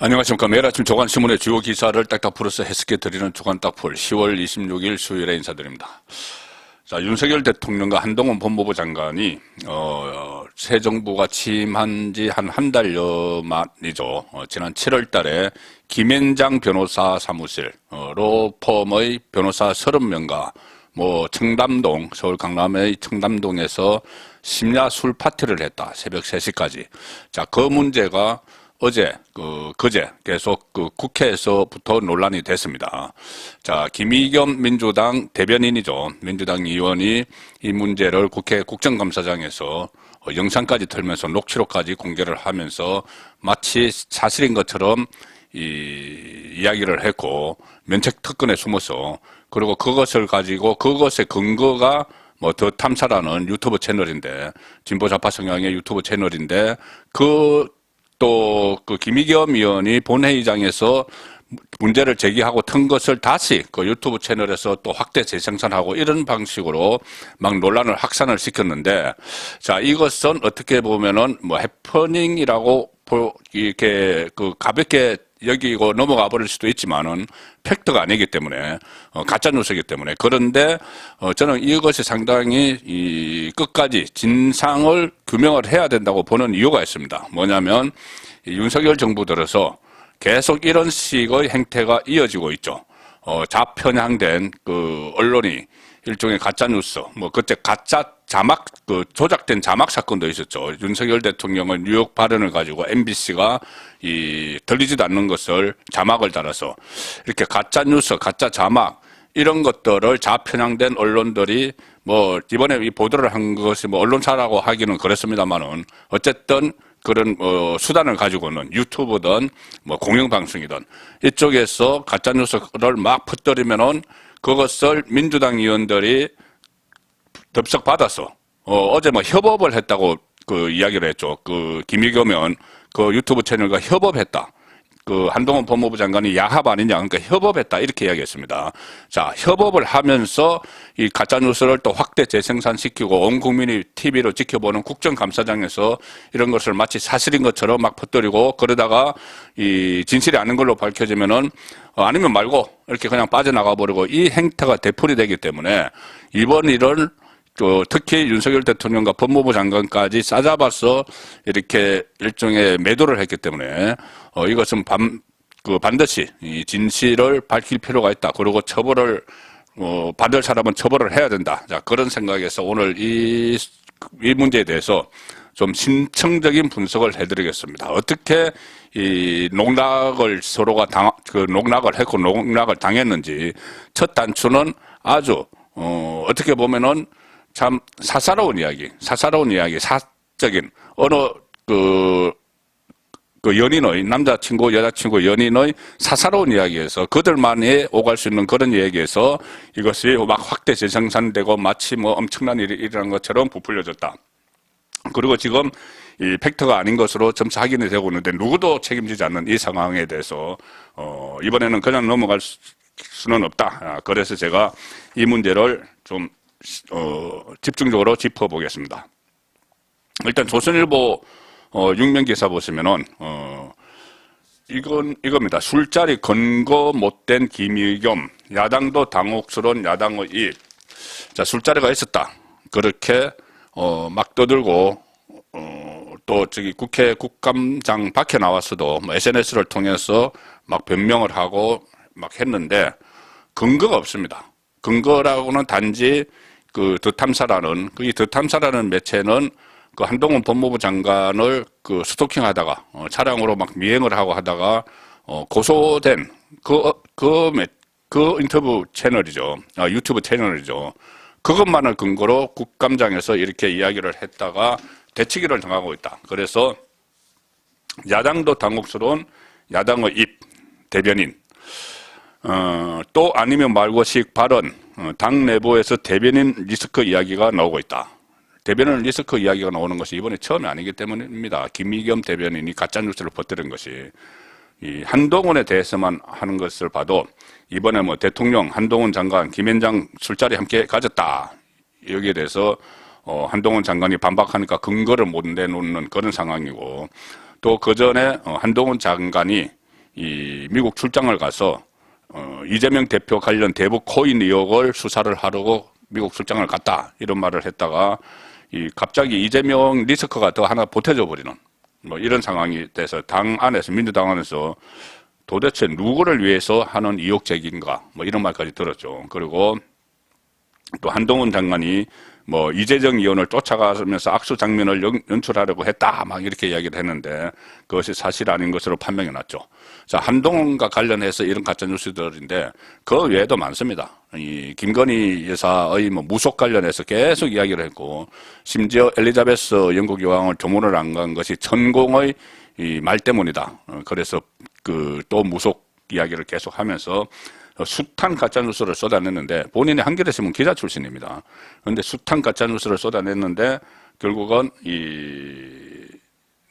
안녕하십니까. 매일 아침 조간신문의 주요 기사를 딱딱 풀어서 해석해 드리는 조간 딱풀 10월 26일 수요일에 인사드립니다. 자, 윤석열 대통령과 한동훈 법무부 장관이 새 정부가 취임한 지 한 달여 만이죠. 지난 7월 달에 김앤장 변호사 사무실 로펌의 변호사 30명과 청담동, 서울 강남의 청담동에서 심야 술 파티를 했다. 새벽 3시까지. 자, 그 문제가 그제 계속 국회에서부터 논란이 됐습니다. 자, 김의겸 민주당 대변인이죠. 민주당 의원이 이 문제를 국회 국정감사장에서 영상까지 틀면서 녹취록까지 공개를 하면서 마치 사실인 것처럼 이야기를 했고, 면책특권에 숨어서, 그리고 그것을 가지고 그것의 근거가 더 탐사라는 유튜브 채널인데, 진보좌파 성향의 유튜브 채널인데, 또 김의겸 의원이 본회의장에서 문제를 제기하고 튼 것을 다시 그 유튜브 채널에서 또 확대 재생산하고 이런 방식으로 막 논란을 확산을 시켰는데, 자, 이것은 어떻게 보면은 해퍼닝이라고 이렇게 가볍게 여기고 넘어가 버릴 수도 있지만은 팩트가 아니기 때문에 가짜 뉴스이기 때문에. 그런데 저는 이것이 상당히 끝까지 진상을 규명을 해야 된다고 보는 이유가 있습니다. 뭐냐면 윤석열 정부 들어서 계속 이런 식의 행태가 이어지고 있죠. 좌편향된 언론이 일종의 가짜 뉴스, 그때 가짜 자막, 조작된 자막 사건도 있었죠. 윤석열 대통령의 뉴욕 발언을 가지고 MBC가 들리지도 않는 것을 자막을 달아서 이렇게 가짜 뉴스, 가짜 자막, 이런 것들을 좌편향된 언론들이 이번에 이 보도를 한 것이 언론사라고 하기는 그렇습니다만은 어쨌든 그런 수단을 가지고는 유튜브든 공영방송이든 이쪽에서 가짜 뉴스를 막 퍼뜨리면은 그것을 민주당 의원들이 덥석 받아서 어제 협업을 했다고 이야기를 했죠. 김의겸 의원 유튜브 채널과 협업했다. 한동훈 법무부 장관이 야합 아니냐, 그러니까 협업했다 이렇게 이야기했습니다. 자, 협업을 하면서 이 가짜 뉴스를 또 확대 재생산시키고 온 국민이 TV로 지켜보는 국정감사장에서 이런 것을 마치 사실인 것처럼 막 퍼뜨리고, 그러다가 이 진실이 아닌 걸로 밝혀지면은 아니면 말고 이렇게 그냥 빠져나가 버리고, 이 행태가 되풀이 되기 때문에 이번 일을 특히 윤석열 대통령과 법무부 장관까지 싸잡아서 이렇게 일종의 매도를 했기 때문에 이것은 반드시 이 진실을 밝힐 필요가 있다. 그리고 처벌을 받을 사람은 처벌을 해야 된다. 자, 그런 생각에서 오늘 이 문제에 대해서 좀 신청적인 분석을 해드리겠습니다. 어떻게 이 농락을 서로가 농락을 했고 농락을 당했는지. 첫 단추는 아주 어떻게 보면은 참 사사로운 이야기, 사적인 어느 연인의, 남자친구, 여자친구, 연인의 사사로운 이야기에서 그들만이 오갈 수 있는 그런 이야기에서 이것이 막 확대 재생산되고 마치 엄청난 일이라는 것처럼 부풀려졌다. 그리고 지금 이 팩트가 아닌 것으로 점차 확인이 되고 있는데 누구도 책임지지 않는 이 상황에 대해서 이번에는 그냥 넘어갈 수는 없다. 그래서 제가 이 문제를 좀 집중적으로 짚어보겠습니다. 일단 조선일보 육면 기사 보시면은 이겁니다. 술자리 근거 못된 김의겸, 야당도 당혹스러운 야당의 입. 자, 술자리가 있었다. 그렇게 막 떠들고 또 국회 국감장 밖에 나왔어도 SNS를 통해서 막 변명을 하고 막 했는데 근거가 없습니다. 근거라고는 단지 더탐사라는 이 더탐사라는 매체는 한동훈 법무부 장관을 스토킹하다가 차량으로 막 미행을 하고 하다가 고소된 인터뷰 채널이죠. 유튜브 채널이죠. 그것만을 근거로 국감장에서 이렇게 이야기를 했다가 되치기를 당하고 있다. 그래서 야당도 당혹스러운 야당의 입 대변인. 또 아니면 말고식 발언, 당 내부에서 대변인 리스크 이야기가 나오고 있다. 대변인 리스크 이야기가 나오는 것이 이번에 처음이 아니기 때문입니다. 김의겸 대변인이 가짜뉴스를 퍼뜨린 것이 이 한동훈에 대해서만 하는 것을 봐도 이번에 대통령, 한동훈 장관, 김앤장 술자리 함께 가졌다. 여기에 대해서 한동훈 장관이 반박하니까 근거를 못 내놓는 그런 상황이고, 또 그 전에 한동훈 장관이 이 미국 출장을 가서 이재명 대표 관련 대북 코인 의혹을 수사를 하려고 미국 출장을 갔다 이런 말을 했다가 갑자기 이재명 리스크가 더 하나 보태져 버리는 뭐 이런 상황이 돼서 당 안에서 민주당 안에서 도대체 누구를 위해서 하는 의혹 제기인가 뭐 이런 말까지 들었죠. 그리고 또 한동훈 장관이 뭐 이재정 의원을 쫓아가면서 악수 장면을 연출하려고 했다 막 이렇게 이야기를 했는데 그것이 사실 아닌 것으로 판명이 났죠. 자, 한동훈과 관련해서 이런 가짜 뉴스들인데 그 외에도 많습니다. 이 김건희 여사의 뭐 무속 관련해서 계속 이야기를 했고 심지어 엘리자베스 영국 여왕을 조문을 안 간 것이 천공의 이 말 때문이다. 그래서 그 또 무속 이야기를 계속 하면서 숱한 가짜뉴스를 쏟아냈는데 본인이 한겨레 신문 기자 출신입니다. 그런데 숱한 가짜뉴스를 쏟아냈는데 결국은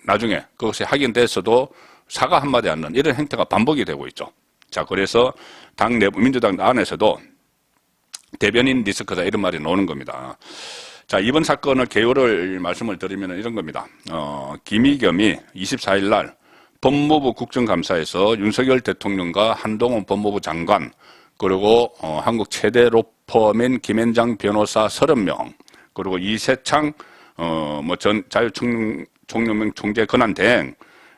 나중에 그것이 확인돼서도 사과 한마디 안 하는 이런 행태가 반복이 되고 있죠. 자, 그래서 당 내부 민주당 안에서도 대변인 리스크다 이런 말이 나오는 겁니다. 자, 이번 사건을 개요를 말씀을 드리면 이런 겁니다. 김의겸이 24일 날 법무부 국정감사에서 윤석열 대통령과 한동훈 법무부 장관 그리고 한국 최대 로펌인 김앤장 변호사 30명 그리고 이세창 전 자유총연맹 총재 권한대행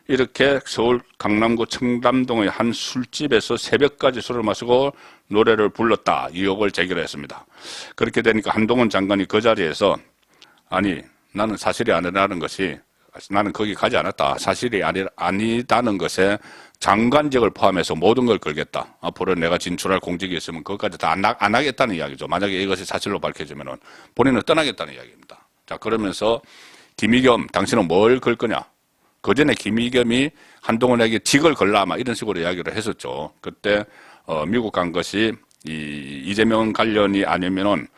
이렇게 서울 강남구 청담동의 한 술집에서 새벽까지 술을 마시고 노래를 불렀다 의혹을 제기를 했습니다. 그렇게 되니까 한동훈 장관이 그 자리에서 아니 나는 사실이 아니라는 것이 나는 거기 가지 않았다. 사실이 아니다는 것에 장관직을 포함해서 모든 걸 걸겠다. 앞으로 내가 진출할 공직이 있으면 그것까지 다 안 하겠다는 이야기죠. 만약에 이것이 사실로 밝혀지면 본인은 떠나겠다는 이야기입니다. 자, 그러면서 김의겸 당신은 뭘 걸 거냐. 그 전에 김의겸이 한동훈에게 직을 걸라 막 이런 식으로 이야기를 했었죠. 그때 미국 간 것이 이재명 관련이 아니면은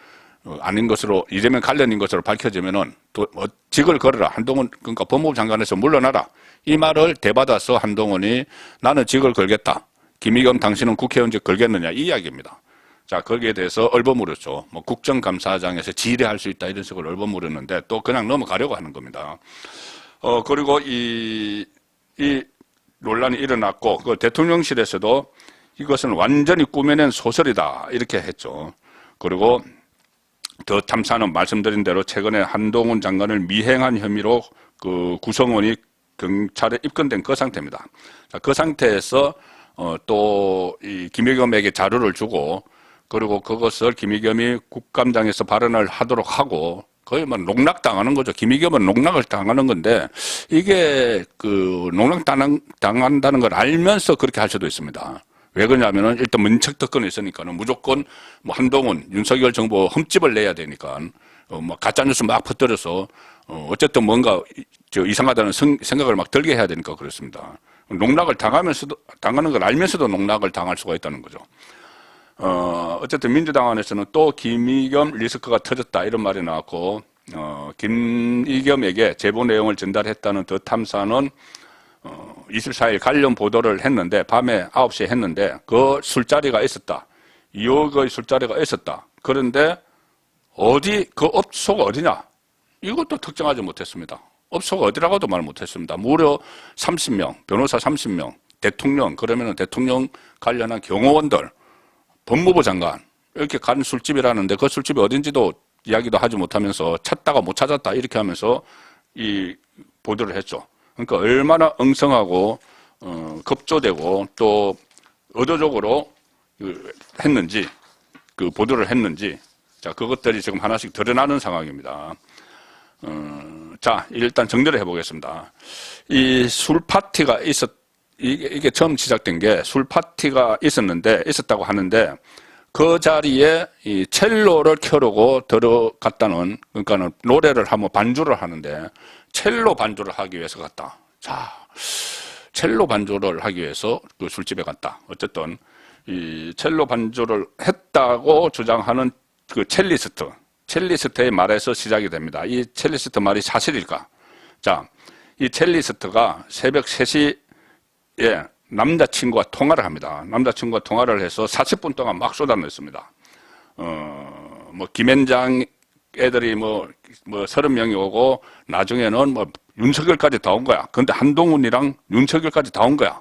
아닌 것으로 이재명 관련인 것으로 밝혀지면은 또 직을 걸어라. 한동훈 그러니까 법무부 장관에서 물러나라. 이 말을 대받아서 한동훈이 나는 직을 걸겠다. 김의겸 당신은 국회의원직 걸겠느냐 이 이야기입니다. 자, 거기에 대해서 얼버무렸죠. 뭐 국정감사장에서 지뢰할 수 있다 이런 식으로 얼버무렸는데 또 그냥 넘어가려고 하는 겁니다. 그리고 이 논란이 일어났고 그 대통령실에서도 이것은 완전히 꾸며낸 소설이다 이렇게 했죠. 그리고 더 탐사는 말씀드린 대로 최근에 한동훈 장관을 미행한 혐의로 그 구성원이 경찰에 입건된 그 상태입니다. 자, 그 상태에서 또 이 김의겸에게 자료를 주고 그리고 그것을 김의겸이 국감장에서 발언을 하도록 하고 거의 뭐 농락당하는 거죠. 김의겸은 농락을 당하는 건데 이게 그 농락당한다는 걸 알면서 그렇게 할 수도 있습니다. 왜 그러냐면은 일단 문책 특권이 있으니까는 무조건 뭐 한동훈, 윤석열 정부 흠집을 내야 되니까 뭐 가짜뉴스 막 퍼뜨려서 어쨌든 뭔가 이상하다는 생각을 막 들게 해야 되니까 그렇습니다. 농락을 당하는 걸 알면서도 농락을 당할 수가 있다는 거죠. 어쨌든 민주당 안에서는 또 김의겸 리스크가 터졌다 이런 말이 나왔고 김의겸에게 제보 내용을 전달했다는 더 탐사는 24일 관련 보도를 했는데 밤에 9시에 했는데 그 술자리가 있었다. 2억의 술자리가 있었다. 그런데 그 업소가 어디냐? 이것도 특정하지 못했습니다. 업소가 어디라고도 말 못했습니다. 무려 30명, 변호사 30명, 대통령, 그러면 대통령 관련한 경호원들, 법무부 장관 이렇게 간 술집이라는데 그 술집이 어딘지도 이야기도 하지 못하면서 찾다가 못 찾았다 이렇게 하면서 이 보도를 했죠. 그러니까 얼마나 엉성하고 급조되고 또 의도적으로 했는지 그 보도를 했는지 자 그것들이 지금 하나씩 드러나는 상황입니다. 자 일단 정리를 해보겠습니다. 이 술 파티가 이게 처음 시작된 게 술 파티가 있었다고 하는데 그 자리에 이 첼로를 켜려고 들어갔다는 그러니까는 노래를 한번 반주를 하는데 첼로 반주를 하기 위해서 갔다. 자, 첼로 반주를 하기 위해서 그 술집에 갔다. 어쨌든 이 첼로 반주를 했다고 주장하는 그 첼리스트의 말에서 시작이 됩니다. 이 첼리스트 말이 사실일까? 자, 이 첼리스트가 새벽 3시에 남자친구와 통화를 합니다. 남자친구와 통화를 해서 40분 동안 막 쏟아냈습니다. 뭐 김앤장 애들이 뭐 30명이 오고 나중에는 뭐 윤석열까지 다 온 거야. 근데 한동훈이랑 윤석열까지 다 온 거야.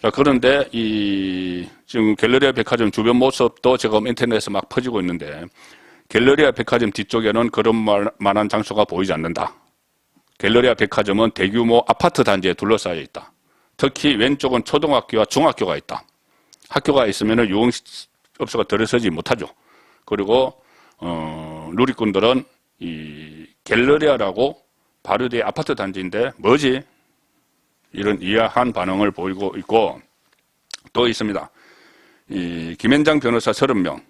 자, 그런데 지금 갤러리아 백화점 주변 모습도 지금 인터넷에서 막 퍼지고 있는데, 갤러리아 백화점 뒤쪽에는 그런 만한 장소가 보이지 않는다. 갤러리아 백화점은 대규모 아파트 단지에 둘러싸여 있다. 특히 왼쪽은 초등학교와 중학교가 있다. 학교가 있으면 유흥업소가 들어서지 못하죠. 그리고 누리꾼들은 이 갤러리아라고 바로 뒤에 아파트 단지인데 뭐지? 이런 이해한 반응을 보이고 있고, 또 있습니다. 이 김현장 변호사 30명,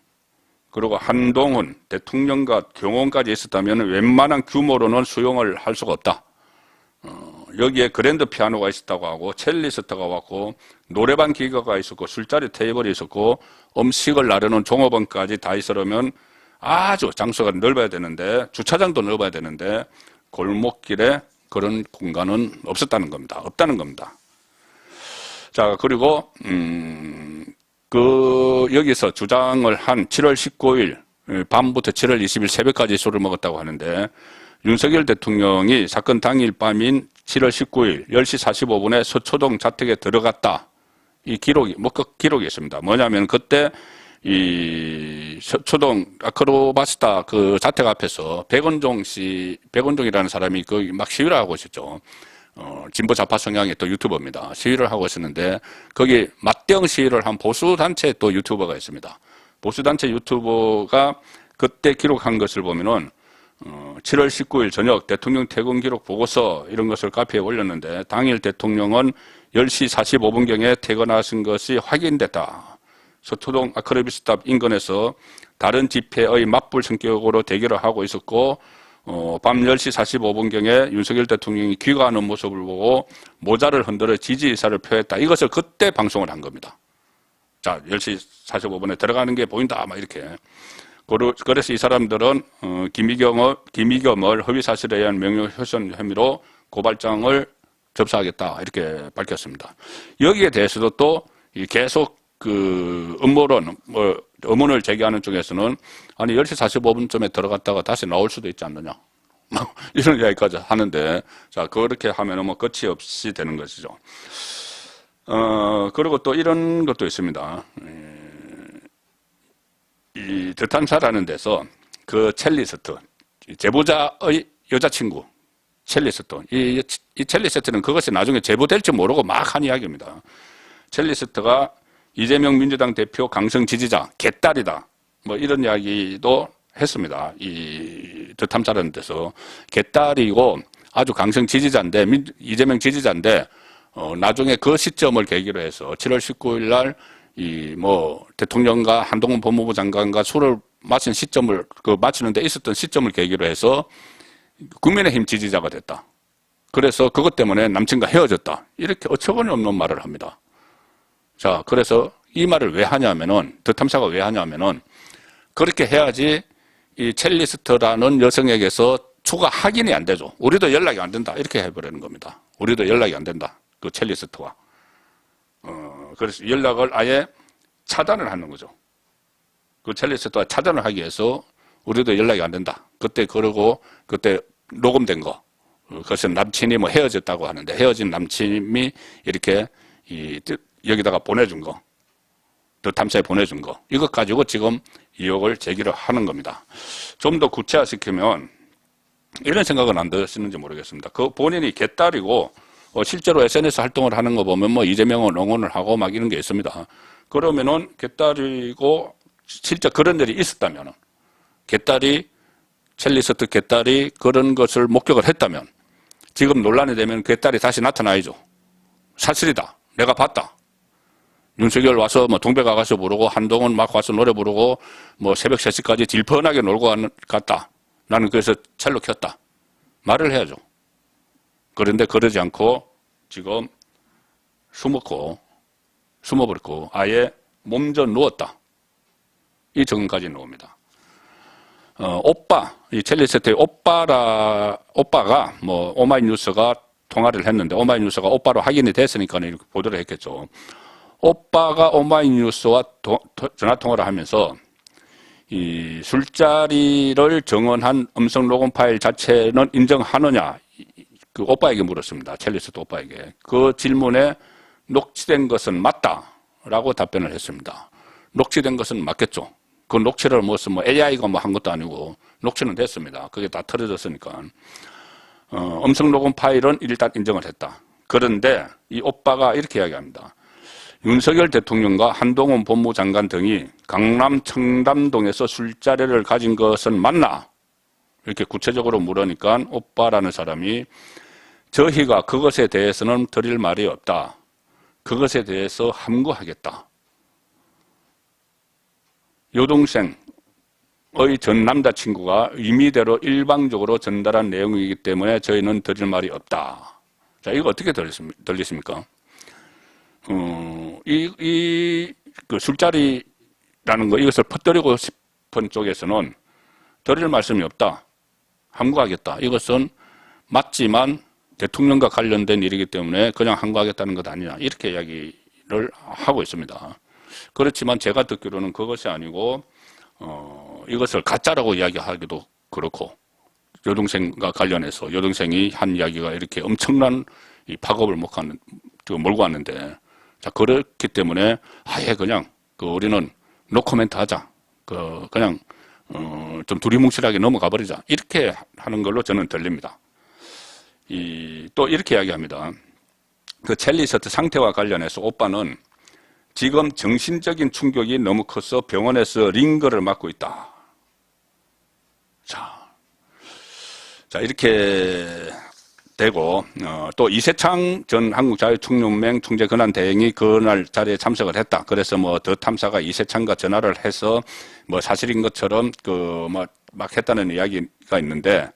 그리고 한동훈 대통령과 경호원까지 있었다면 웬만한 규모로는 수용을 할 수가 없다. 여기에 그랜드 피아노가 있었다고 하고, 첼리스트가 왔고, 노래방 기계가 있었고, 술자리 테이블이 있었고, 음식을 나르는 종업원까지 다 있으려면 아주 장소가 넓어야 되는데, 주차장도 넓어야 되는데, 골목길에 그런 공간은 없었다는 겁니다. 없다는 겁니다. 자, 그리고 여기서 주장을 한 7월 19일 밤부터 7월 20일 새벽까지 술을 먹었다고 하는데, 윤석열 대통령이 사건 당일 밤인 7월 19일 10시 45분에 서초동 자택에 들어갔다. 이 기록이, 기록이 있습니다. 뭐냐면 그때 이 서초동 아크로바스타 그 자택 앞에서 백원종이라는 사람이 거기 막 시위를 하고 있었죠. 진보 좌파 성향의 또 유튜버입니다. 시위를 하고 있었는데, 거기 맞대응 시위를 한 보수단체 또 유튜버가 있습니다. 보수단체 유튜버가 그때 기록한 것을 보면은 7월 19일 저녁 대통령 퇴근 기록 보고서 이런 것을 카페에 올렸는데, 당일 대통령은 10시 45분경에 퇴근하신 것이 확인됐다. 서초동 아크로비스타 인근에서 다른 집회의 맞불 성격으로 대기를 하고 있었고, 밤 10시 45분경에 윤석열 대통령이 귀가하는 모습을 보고 모자를 흔들어 지지 의사를 표했다. 이것을 그때 방송을 한 겁니다. 자, 10시 45분에 들어가는 게 보인다. 막 이렇게. 그래서 이 사람들은 김의겸을 허위사실에 의한 명예훼손 혐의로 고발장을 접수하겠다. 이렇게 밝혔습니다. 여기에 대해서도 또 계속 그 음모론, 의문을 제기하는 쪽에서는 아니 10시 45분쯤에 들어갔다가 다시 나올 수도 있지 않느냐. 이런 이야기까지 하는데, 자, 그렇게 하면은 뭐 끝이 없이 되는 것이죠. 그리고 또 이런 것도 있습니다. 이 드탄사라는 데서 그 첼리스트, 제보자의 여자친구, 첼리스트. 이 첼리스트는 그것이 나중에 제보될지 모르고 막 한 이야기입니다. 첼리스트가 이재명 민주당 대표 강성 지지자, 개딸이다. 뭐 이런 이야기도 했습니다. 이 드탐사라는 데서. 개딸이고 아주 강성 지지자인데, 이재명 지지자인데, 나중에 그 시점을 계기로 해서 7월 19일 날 대통령과 한동훈 법무부 장관과 술을 마신 시점을, 마치는 데 있었던 시점을 계기로 해서 국민의힘 지지자가 됐다. 그래서 그것 때문에 남친과 헤어졌다. 이렇게 어처구니 없는 말을 합니다. 자, 그래서 이 말을 왜 하냐면은, 드탐사가 왜 하냐면은, 그렇게 해야지 이 첼리스트라는 여성에게서 추가 확인이 안 되죠. 우리도 연락이 안 된다. 이렇게 해버리는 겁니다. 우리도 연락이 안 된다. 그 첼리스트와. 그래서 연락을 아예 차단을 하는 거죠. 그 첼리스트와 차단을 하기 위해서 우리도 연락이 안 된다. 그때 녹음된 거. 그것은 남친이 헤어졌다고 하는데, 헤어진 남친이 이렇게 여기다가 보내준 거, 드탐사에 보내준 거, 이것 가지고 지금 의혹을 제기를 하는 겁니다. 좀 더 구체화시키면 이런 생각은 안 드시는지 모르겠습니다. 그 본인이 개딸이고 실제로 SNS 활동을 하는 거 보면 이재명을 응원을 하고 막 이런 게 있습니다. 그러면은 개딸이고 실제 그런 일이 있었다면, 첼리스트 개딸이 그런 것을 목격을 했다면, 지금 논란이 되면 개딸이 다시 나타나야죠. 사실이다. 내가 봤다. 윤석열 와서 동백 아가씨 부르고 한동훈 막 와서 노래 부르고 새벽 3시까지 딜펀하게 놀고 갔다. 나는 그래서 첼로 켰다. 말을 해야죠. 그런데 그러지 않고 지금 숨어버렸고 아예 몸져 누웠다. 이 적응까지 나옵니다. 이 첼리스트의 오빠가 오마이뉴스가 통화를 했는데, 오마이뉴스가 오빠로 확인이 됐으니까 이렇게 보도를 했겠죠. 오빠가 오마이뉴스와 전화통화를 하면서 이 술자리를 정언한 음성 녹음 파일 자체는 인정하느냐, 그 오빠에게 물었습니다. 첼리스트 오빠에게. 그 질문에 녹취된 것은 맞다라고 답변을 했습니다. 녹취된 것은 맞겠죠. 그 녹취를 무슨 AI가 한 것도 아니고 녹취는 됐습니다. 그게 다 털어졌으니까. 음성 녹음 파일은 일단 인정을 했다. 그런데 이 오빠가 이렇게 이야기합니다. 윤석열 대통령과 한동훈 법무장관 등이 강남 청담동에서 술자리를 가진 것은 맞나? 이렇게 구체적으로 물으니까 오빠라는 사람이 저희가 그것에 대해서는 드릴 말이 없다. 그것에 대해서 함구하겠다. 여동생의 전 남자친구가 임의대로 일방적으로 전달한 내용이기 때문에 저희는 드릴 말이 없다. 자, 이거 어떻게 들리십니까? 그 술자리라는 거, 이것을 퍼뜨리고 싶은 쪽에서는 드릴 말씀이 없다. 함구하겠다. 이것은 맞지만 대통령과 관련된 일이기 때문에 그냥 함구하겠다는 것 아니냐. 이렇게 이야기를 하고 있습니다. 그렇지만 제가 듣기로는 그것이 아니고, 이것을 가짜라고 이야기하기도 그렇고, 여동생과 관련해서 여동생이 한 이야기가 이렇게 엄청난 이 파급을 몰고 왔는데, 자, 그렇기 때문에 아예 그냥 우리는 노코멘트 하자. 그냥 좀 두리뭉실하게 넘어가 버리자. 이렇게 하는 걸로 저는 들립니다. 또 이렇게 이야기합니다. 그 첼리스트 상태와 관련해서 오빠는 지금 정신적인 충격이 너무 커서 병원에서 링거를 맞고 있다. 자, 이렇게 되고, 또 이세창 전 한국자유총연맹 총재 권한대행이 그날 자리에 참석을 했다. 그래서 더 탐사가 이세창과 전화를 해서 사실인 것처럼 막 했다는 이야기가 있는데,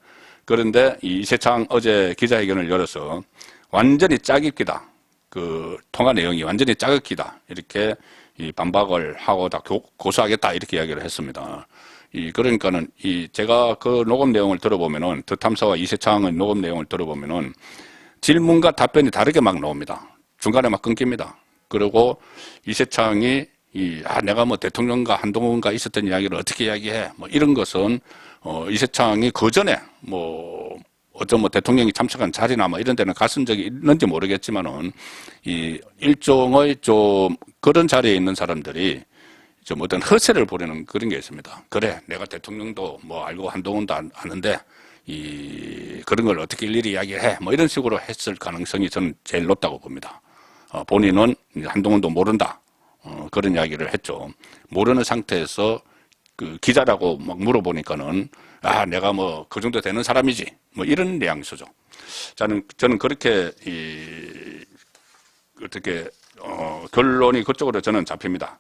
그런데 이세창 어제 기자회견을 열어서 완전히 짜깁기다. 그 통화 내용이 완전히 짜깁기다. 이렇게 반박을 하고 다 고소하겠다. 이렇게 이야기를 했습니다. 그러니까는 제가 그 녹음 내용을 들어보면은, 더 탐사와 이세창의 녹음 내용을 들어보면은 질문과 답변이 다르게 막 나옵니다. 중간에 막 끊깁니다. 그리고 이세창이 내가 대통령과 한동훈과 있었던 이야기를 어떻게 이야기해? 이런 것은 이세창이 그 전에 어떤 대통령이 참석한 자리나 이런 데는 갔은 적이 있는지 모르겠지만은 일종의 좀 그런 자리에 있는 사람들이 좀 어떤 허세를 부리는 그런 게 있습니다. 그래, 내가 대통령도 알고 한동훈도 아는데 그런 걸 어떻게 일일이 이야기해? 이런 식으로 했을 가능성이 저는 제일 높다고 봅니다. 본인은 한동훈도 모른다. 그런 이야기를 했죠. 모르는 상태에서 그 기자라고 막 물어보니까는 내가 그 정도 되는 사람이지. 이런 뉘앙스죠. 저는 그렇게 어떻게 결론이 그쪽으로 저는 잡힙니다.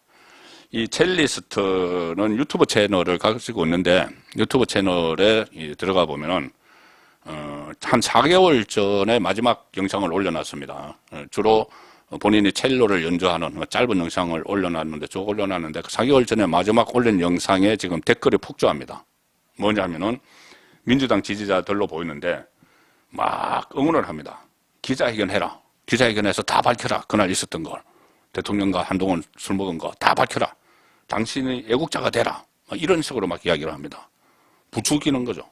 이 첼리스트는 유튜브 채널을 가지고 있는데, 유튜브 채널에 들어가 보면은 한 4개월 전에 마지막 영상을 올려놨습니다. 주로 본인이 첼로를 연주하는 짧은 영상을 올려놨는데, 쭉 올려놨는데, 4개월 전에 마지막 올린 영상에 지금 댓글이 폭주합니다. 뭐냐면은 민주당 지지자들로 보이는데 막 응원을 합니다. 기자회견 해라. 기자회견에서 다 밝혀라. 그날 있었던 걸. 대통령과 한동훈 술 먹은 거 다 밝혀라. 당신이 애국자가 되라. 이런 식으로 막 이야기를 합니다. 부추기는 거죠.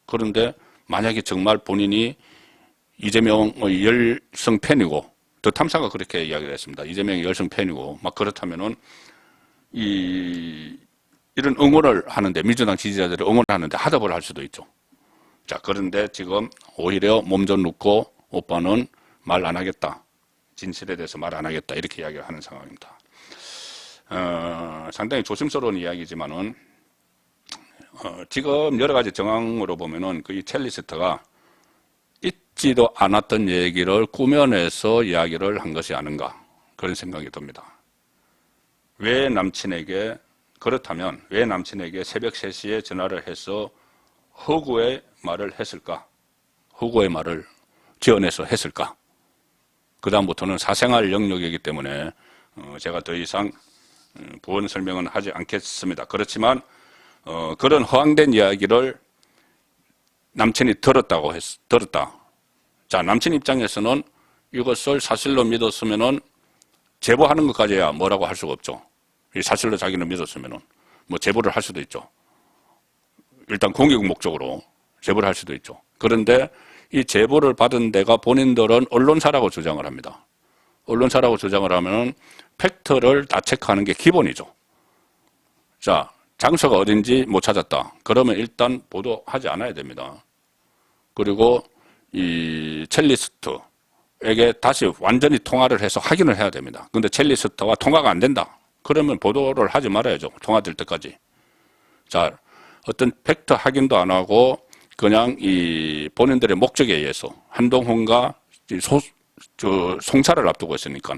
그런데 만약에 정말 본인이 이재명의 열성 팬이고, 더 탐사가 그렇게 이야기를 했습니다. 이재명의 열성 팬이고 그렇다면은 이런 응원을 하는데, 민주당 지지자들이 응원하는데 하답을 할 수도 있죠. 자, 그런데 지금 오히려 몸 좀 놓고 오빠는 말 안 하겠다. 진실에 대해서 말 안 하겠다. 이렇게 이야기를 하는 상황입니다. 상당히 조심스러운 이야기지만은, 지금 여러 가지 정황으로 보면은 이 첼리스트가 있지도 않았던 얘기를 꾸며내서 이야기를 한 것이 아닌가. 그런 생각이 듭니다. 그렇다면 왜 남친에게 새벽 3시에 전화를 해서 허구의 말을 했을까? 허구의 말을 지어내서 했을까? 그 다음부터는 사생활 영역이기 때문에 제가 더 이상 부연 설명은 하지 않겠습니다. 그렇지만 그런 허황된 이야기를 남친이 들었다. 자, 남친 입장에서는 이것을 사실로 믿었으면은 제보하는 것까지야 뭐라고 할 수가 없죠. 사실로 자기는 믿었으면은 제보를 할 수도 있죠. 일단 공익 목적으로 제보를 할 수도 있죠. 그런데 이 제보를 받은 데가 본인들은 언론사라고 주장을 합니다. 언론사라고 주장을 하면은 팩트를 다 체크하는 게 기본이죠. 자, 장소가 어딘지 못 찾았다. 그러면 일단 보도하지 않아야 됩니다. 그리고 이 첼리스트에게 다시 완전히 통화를 해서 확인을 해야 됩니다. 근데 첼리스트와 통화가 안 된다. 그러면 보도를 하지 말아야죠. 통화될 때까지. 자, 어떤 팩트 확인도 안 하고 그냥 이 본인들의 목적에 의해서 한동훈과 송사를 앞두고 있으니까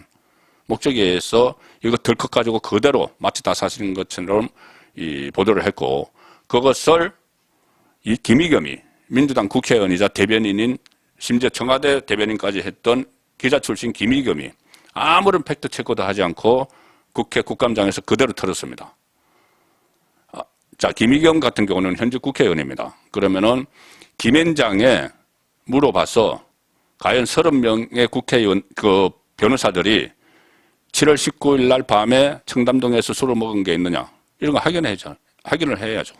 목적에 의해서 이거 덜컥 가지고 그대로 마치 다 사실인 것처럼 이 보도를 했고, 그것을 이 김의겸이 민주당 국회의원이자 대변인인, 심지어 청와대 대변인까지 했던 기자 출신 김의겸이 아무런 팩트 체크도 하지 않고 국회 국감장에서 그대로 털었습니다. 자, 김의겸 같은 경우는 현직 국회의원입니다. 그러면은 김앤장에 물어봐서 과연 30명의 국회의원, 변호사들이 7월 19일 날 밤에 청담동에서 술을 먹은 게 있느냐, 이런 거 확인을 해야죠.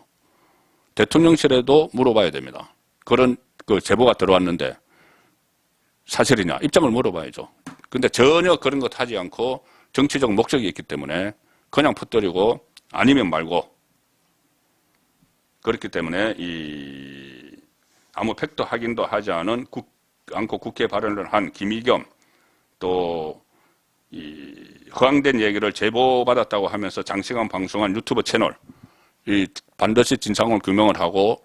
대통령실에도 물어봐야 됩니다. 그런 제보가 들어왔는데 사실이냐, 입장을 물어봐야죠. 근데 전혀 그런 것 하지 않고 정치적 목적이 있기 때문에 그냥 퍼뜨리고 아니면 말고, 그렇기 때문에 아무 팩트 확인도 하지 않고 국회 발언을 한 김의겸, 또 허황된 얘기를 제보받았다고 하면서 장시간 방송한 유튜브 채널, 반드시 진상을 규명을 하고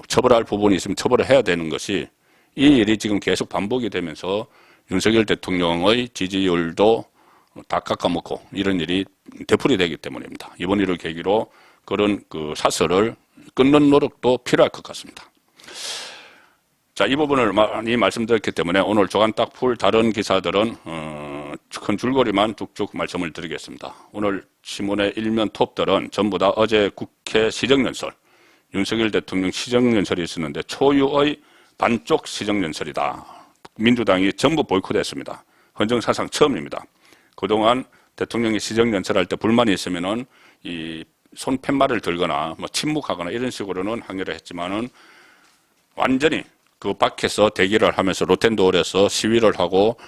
처벌할 부분이 있으면 처벌을 해야 되는 것이, 이 일이 지금 계속 반복이 되면서 윤석열 대통령의 지지율도 다 깎아먹고 이런 일이 되풀이 되기 때문입니다. 이번 일을 계기로 그런 사설을 끊는 노력도 필요할 것 같습니다. 자, 이 부분을 많이 말씀드렸기 때문에 오늘 조간 딱 풀 다른 기사들은 큰 줄거리만 쭉쭉 말씀을 드리겠습니다. 오늘 신문의 일면 톱들은 전부 다 어제 국회 시정연설, 윤석열 대통령 시정연설이 있었는데 초유의 반쪽 시정연설이다. 민주당이 전부 보이콧했습니다. 헌정사상 처음입니다. 그동안 대통령이 시정연설할 때 불만이 있으면은 이 손팻말을 들거나 뭐 침묵하거나 이런 식으로는 항의를 했지만은 완전히 그 밖에서 대기를 하면서 로텐도어에서 시위를 하고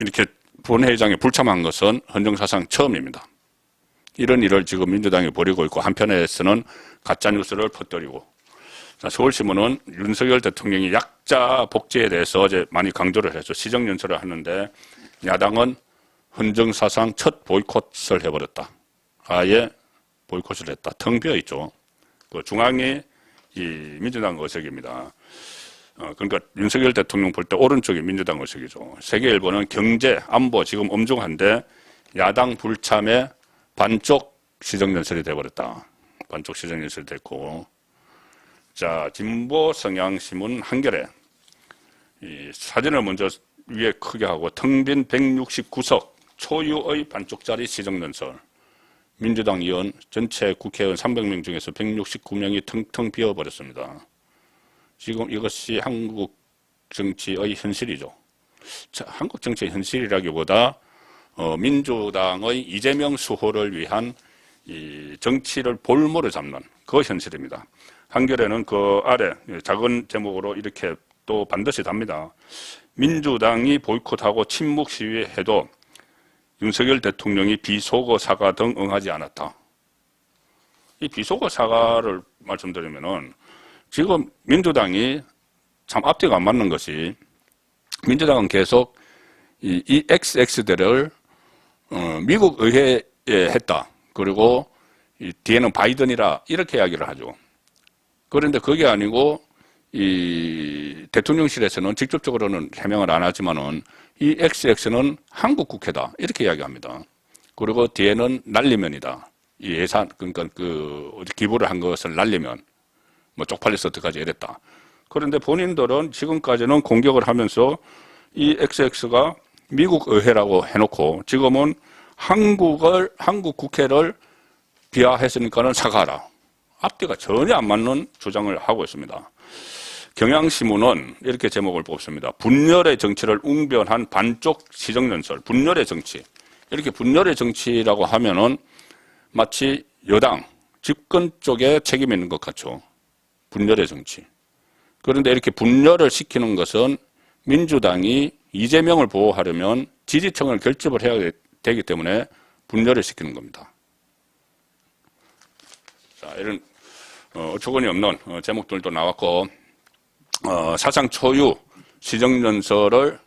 이렇게 본회의장에 불참한 것은 헌정사상 처음입니다. 이런 일을 지금 민주당이 벌이고 있고, 한편에서는 가짜뉴스를 퍼뜨리고, 서울신문은 윤석열 대통령이 약자 복지에 대해서 어제 많이 강조를 했죠. 시정연설을 하는데 야당은 헌정사상 첫 보이콧을 해버렸다. 아예 보이콧을 했다. 텅 비어있죠. 그 중앙이 이 민주당 의석입니다. 그러니까 윤석열 대통령 볼 때 오른쪽이 민주당 의석이죠. 세계일보는 경제, 안보 지금 엄중한데 야당 불참에 반쪽 시정연설이 돼버렸다. 반쪽 시정연설이 됐고, 자, 진보 성향신문 한겨레, 이 사진을 먼저 위에 크게 하고 텅 빈 169석 초유의 반쪽짜리 시정연설. 민주당 의원 전체 국회의원 300명 중에서 169명이 텅텅 비어버렸습니다. 지금 이것이 한국 정치의 현실이죠. 자, 한국 정치의 현실이라기보다 민주당의 이재명 수호를 위한 이 정치를 볼모로 잡는 그 현실입니다. 한겨레는 그 아래 작은 제목으로 이렇게 또 반드시 답니다. 민주당이 보이콧하고 침묵 시위해도 윤석열 대통령이 비속어 사과 등 응하지 않았다. 이 비속어 사과를 말씀드리면은 지금 민주당이 참 앞뒤가 안 맞는 것이, 민주당은 계속 이 XX들을 미국 의회에 했다. 그리고 뒤에는 바이든이라 이렇게 이야기를 하죠. 그런데 그게 아니고 이 대통령실에서는 직접적으로는 해명을 안 하지만은 이 XX는 한국 국회다 이렇게 이야기합니다. 그리고 뒤에는 날리면이다. 이 예산, 그러니까 기부를 한 것을 날리면 뭐 쪽팔려서 어떡하지 이랬다. 그런데 본인들은 지금까지는 공격을 하면서 이 XX가 미국 의회라고 해놓고 지금은 한국 국회를 비하했으니까는 사과하라. 앞뒤가 전혀 안 맞는 주장을 하고 있습니다. 경향신문은 이렇게 제목을 뽑습니다. 분열의 정치를 웅변한 반쪽 시정연설. 분열의 정치. 이렇게 분열의 정치라고 하면은 마치 여당, 집권 쪽에 책임이 있는 것 같죠. 분열의 정치. 그런데 이렇게 분열을 시키는 것은 민주당이 이재명을 보호하려면 지지층을 결집을 해야 되기 때문에 분열을 시키는 겁니다. 자, 이런 어처구니 없는 제목들도 나왔고, 사상 초유 시정연설을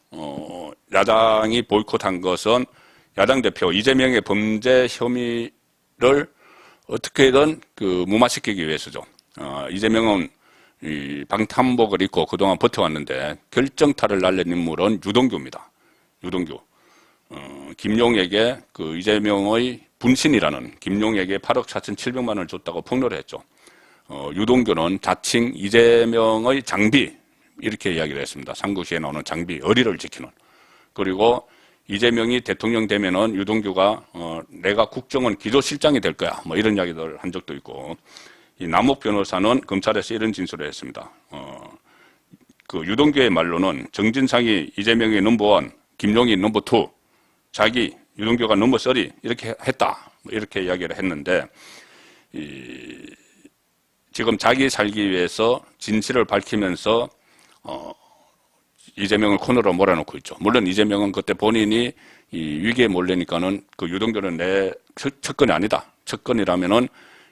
야당이 보이콧한 것은 야당 대표 이재명의 범죄 혐의를 어떻게든 무마시키기 위해서죠. 이재명은 이 방탄복을 입고 그동안 버텨왔는데 결정타를 날린 인물은 유동규입니다. 유동규. 김용에게 이재명의 분신이라는 김용에게 8억 4,700만 원을 줬다고 폭로를 했죠. 유동규는 자칭 이재명의 장비, 이렇게 이야기를 했습니다. 삼국시에 나오는 장비, 어리를 지키는. 그리고 이재명이 대통령 되면은 유동규가 내가 국정원 기조실장이 될 거야, 뭐 이런 이야기를 한 적도 있고, 이 남욱 변호사는 검찰에서 이런 진술을 했습니다. 유동규의 말로는 정진상이 이재명이 넘버 1, 김용이 넘버 2, 자기 유동규가 넘버 3 이렇게 했다, 뭐 이렇게 이야기를 했는데, 지금 자기 살기 위해서 진실을 밝히면서 이재명을 코너로 몰아놓고 있죠. 물론 이재명은 그때 본인이 이 위기에 몰리니까는 유동규는 내 측근이 아니다. 측근이라면은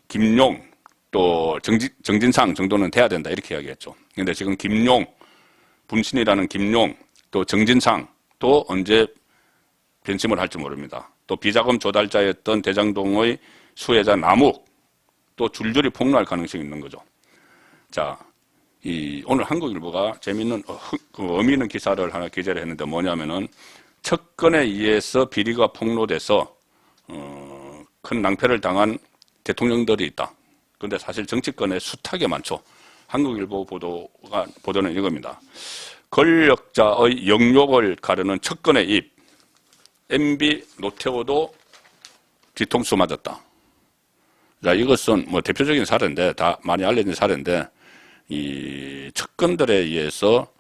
김용 또 정진상 정도는 돼야 된다, 이렇게 이야기했죠. 근데 지금 김용, 분신이라는 김용 또 정진상 또 언제 변심을 할지 모릅니다. 또 비자금 조달자였던 대장동의 수혜자 남욱 또 줄줄이 폭로할 가능성이 있는 거죠. 자, 오늘 한국일보가 재미있는 의미 있는 기사를 하나 기재를 했는데 뭐냐면은 척근에 의해서 비리가 폭로돼서 큰 낭패를 당한 대통령들이 있다. 그런데 사실 정치권에 숱하게 많죠. 한국일보 보도는 이겁니다. 권력자의 영욕을 가르는 척근의 입. MB 노태우도 뒤통수 맞았다. 자, 이것은 뭐 대표적인 사례인데, 다 많이 알려진 사례인데, 이 척근들에 의해서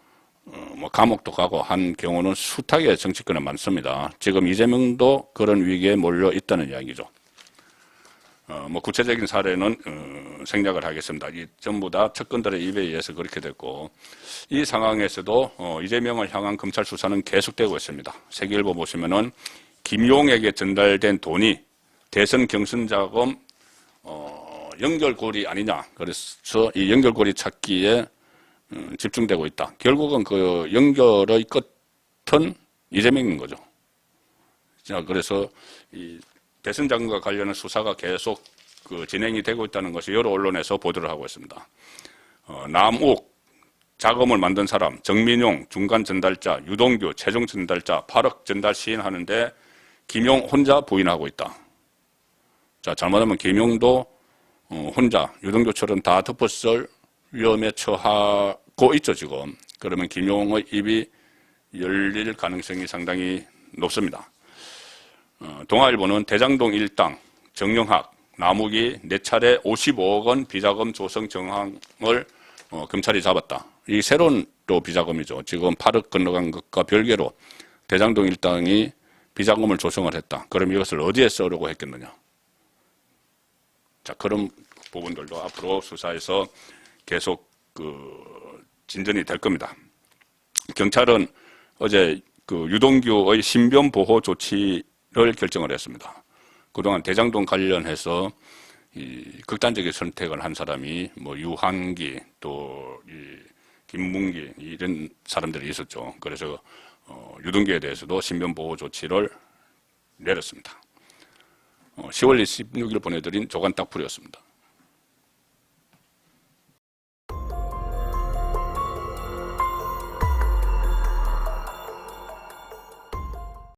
뭐 감옥도 가고 한 경우는 숱하게 정치권에 많습니다. 지금 이재명도 그런 위기에 몰려 있다는 이야기죠. 뭐 구체적인 사례는 생략을 하겠습니다. 이 전부 다 척근들의 입에 의해서 그렇게 됐고, 이 상황에서도 이재명을 향한 검찰 수사는 계속되고 있습니다. 세계일보 보시면은 김용에게 전달된 돈이 대선 경선 자금 연결고리 아니냐. 그래서 이 연결고리 찾기에 집중되고 있다. 결국은 그 연결의 끝은 이재명인 거죠. 자, 그래서 이 대선 자금과 관련한 수사가 계속 진행이 되고 있다는 것이 여러 언론에서 보도를 하고 있습니다. 남욱, 자금을 만든 사람, 정민용, 중간 전달자, 유동규, 최종 전달자, 8억 전달 시인하는데 김용 혼자 부인하고 있다. 자, 잘못하면 김용도 혼자 유동규처럼 다 덮어쓸 위험에 처하고 있죠, 지금. 그러면 김용의 입이 열릴 가능성이 상당히 높습니다. 동아일보는 대장동 일당, 정영학, 남욱이 4차례 55억 원 비자금 조성 정황을 검찰이 잡았다. 이 새로운 또 비자금이죠. 지금 8억 건너간 것과 별개로 대장동 일당이 비자금을 조성을 했다. 그럼 이것을 어디에 쓰려고 했겠느냐. 자, 그런 부분들도 앞으로 수사에서 계속 진전이 될 겁니다. 경찰은 어제 유동규의 신변 보호 조치를 결정을 했습니다. 그동안 대장동 관련해서 이 극단적인 선택을 한 사람이 뭐 유한기 또 김문기 이런 사람들이 있었죠. 그래서 유동규에 대해서도 신변 보호 조치를 내렸습니다. 10월 26일 보내드린 조간딱풀이었습니다.